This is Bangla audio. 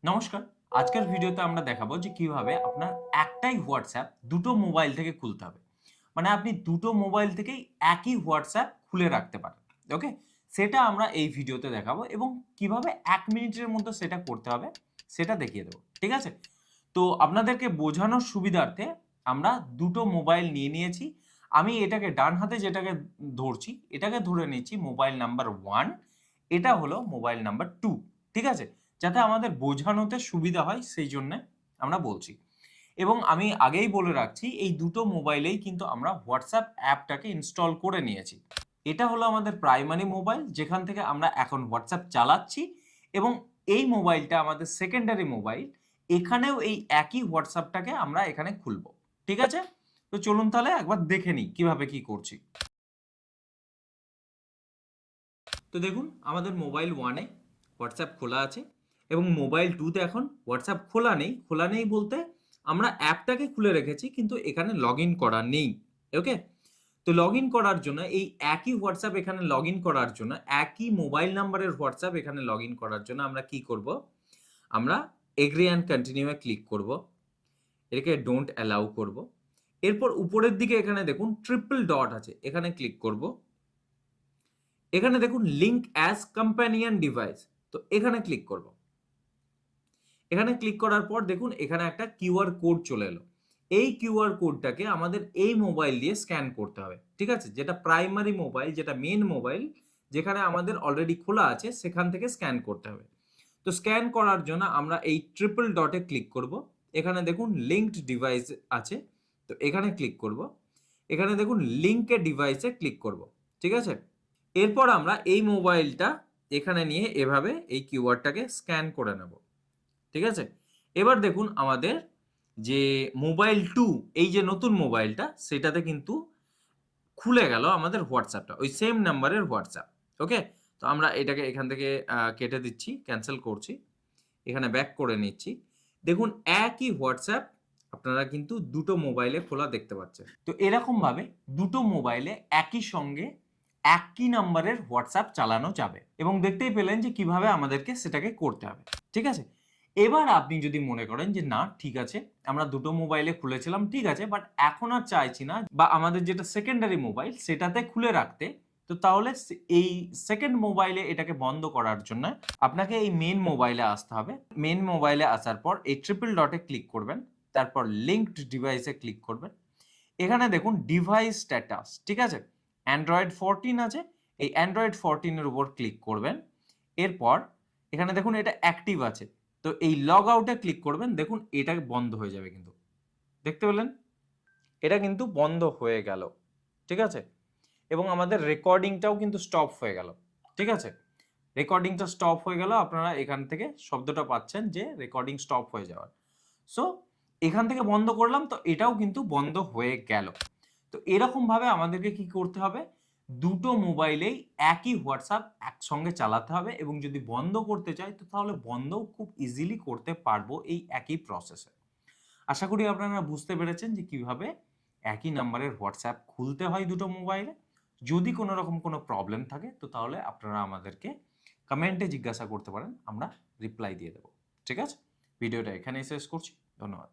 নমস্কার। আজকের ভিডিওতে আমরা দেখাবো যে কিভাবে আপনার একটাই হোয়াটসঅ্যাপ দুটো মোবাইল থেকে খুলতে হবে। মানে আপনি দুটো মোবাইল থেকেই একই হোয়াটসঅ্যাপ খুলে রাখতে পারেন। ওকে? সেটা আমরা এই ভিডিওতে দেখাবো এবং কিভাবে ১ মিনিটের মধ্যে সেটা করতে হবে সেটা দেখিয়ে দেব। ঠিক আছে? তো আপনাদেরকে বোঝানোর সুবিধার্থে আমরা দুটো মোবাইল নিয়ে নিয়েছি। আমি এটাকে ডান হাতে যেটাকে ধরছি, এটাকে ধরে নিচ্ছি মোবাইল নাম্বার 1, এটা হলো মোবাইল নাম্বার 2। ঠিক আছে? যাতে আমাদের বোঝানোতে সুবিধা হয় সেইজন্যে আমরা বলছি। এবং আমি আগেই বলে রাখছি এই দুটো মোবাইলেই কিন্তু আমরা WhatsApp অ্যাপটাকে ইনস্টল করে নিয়েছি। এটা হলো আমাদের প্রাইমারি মোবাইল যেখান থেকে আমরা এখন WhatsApp চালাচ্ছি এবং এই মোবাইলটা আমাদের সেকেন্ডারি মোবাইল। এখানেও এই একই WhatsAppটাকে আমরা এখানে খুলব। ঠিক আছে? তো চলুন তাহলে একবার দেখে নিই কিভাবে কি করছি। তো দেখুন আমাদের মোবাইল 1 এ WhatsApp খোলা আছে এবং মোবাইল 2 তে এখন WhatsApp খোলা নেই। খোলা নেই বলতে আমরা অ্যাপটাকে খুলে রেখেছি কিন্তু এখানে লগইন করা নেই। ওকে? তো লগইন করার জন্য এই একই WhatsApp এখানে লগইন করার জন্য একই মোবাইল নাম্বারের WhatsApp এখানে লগইন করার জন্য আমরা কি করব? আমরা agri and continue A click করব। এটাকে ডোন্ট অ্যালাউ করব। এরপর উপরের দিকে এখানে দেখুন ট্রিপল ডট আছে। এখানে ক্লিক করব। এখানে দেখুন লিংক অ্যাজ কম্প্যানিয়ন ডিভাইস। তো এখানে ক্লিক করব। এখানে ক্লিক করার পর দেখুন এখানে একটা কিউআর কোড চলে এলো। এই কিউআর কোডটাকে আমাদের এই মোবাইল দিয়ে স্ক্যান করতে হবে। ঠিক আছে? যেটা প্রাইমারি মোবাইল, যেটা মেইন মোবাইল, যেখানে আমাদের অলরেডি খোলা আছে সেখান থেকে স্ক্যান করতে হবে। তো স্ক্যান করার জন্য আমরা এই ট্রিপল ডটে ক্লিক করব। এখানে দেখুন লিংকড ডিভাইস আছে। তো এখানে ক্লিক করব। এখানে দেখুন লিংক এ ডিভাইসে ক্লিক করব। ঠিক আছে? এরপর আমরা এই মোবাইলটা এখানে নিয়ে এভাবে এই কিউআরটাকে স্ক্যান করে নেব। ঠিক আছে? এবার দেখুন আমাদের যে মোবাইল 2 এই যে নতুন মোবাইলটা সেটাতে কিন্তু খুলে গেল আমাদের WhatsAppটা। ওই সেম নাম্বারের WhatsApp। ওকে? তো আমরা এটাকে এখান থেকে কেটে দিচ্ছি, ক্যানসেল করছি। এখানে ব্যাক করে নিচ্ছি। দেখুন একই WhatsApp আপনারা কিন্তু দুটো মোবাইলে খোলা দেখতে পাচ্ছেন। তো এরকমভাবে দুটো মোবাইলে একই সঙ্গে একই নাম্বারের WhatsApp চালানো যাবে এবং দেখতেই পেলেন যে কিভাবে আমাদেরকে সেটাকে করতে হবে। ঠিক আছে? এবার আপনি যদি মনে করেন যে না ঠিক আছে, আমরা দুটো মোবাইলে খুলেছিলাম ঠিক আছে, বাট এখন আর চাইছি না বা আমাদের যেটা সেকেন্ডারি মোবাইল সেটাতে খুলে রাখতে। তো তাহলে এই সেকেন্ড মোবাইলে এটাকে বন্ধ করার জন্য আপনাকে এই মেইন মোবাইলে আসতে হবে। মেইন মোবাইলে আসার পর এই ট্রিপল ডটে ক্লিক করবেন। তারপর লিংকড ডিভাইসে ক্লিক করবেন। এখানে দেখুন ডিভাইস স্ট্যাটাস, ঠিক আছে? Android 14 আছে। এই Android 14 এর উপর ক্লিক করবেন। এরপর এখানে দেখুন এটা অ্যাক্টিভ আছে। তো এই লগ আউট এ ক্লিক করবেন। দেখুন এটা বন্ধ হয়ে যাবে কিন্তু। দেখতে পেলেন? এটা কিন্তু বন্ধ হয়ে গেল। ঠিক আছে? এবং আমাদের রেকর্ডিংটাও কিন্তু স্টপ হয়ে গেল। ঠিক আছে? রেকর্ডিংটা স্টপ হয়ে গেল। আপনারা এখান থেকে শব্দটা পাচ্ছেন যে রেকর্ডিং স্টপ হয়ে যাওয়ার। সো এখান থেকে বন্ধ করলাম তো এটাও কিন্তু বন্ধ হয়ে গেল। তো এরকমভাবে আমাদেরকে কি করতে হবে? দুটো মোবাইলেই একই WhatsApp একসঙ্গে চালাতে হবে এবং যদি বন্ধ করতে চাই তো তাহলে বন্ধও খুব ইজিলি করতে পারবো এই একই প্রসেসে। আশা করি আপনারা বুঝতে পেরেছেন যে কিভাবে একই নাম্বারের WhatsApp খুলতে হয় দুটো মোবাইলে। যদি কোনো রকম কোনো প্রবলেম থাকে তো তাহলে আপনারা আমাদেরকে কমেন্টে জিজ্ঞাসা করতে পারেন। আমরা রিপ্লাই দিয়ে দেব। ঠিক আছে? ভিডিওটা এখানেই শেষ করছি। ধন্যবাদ।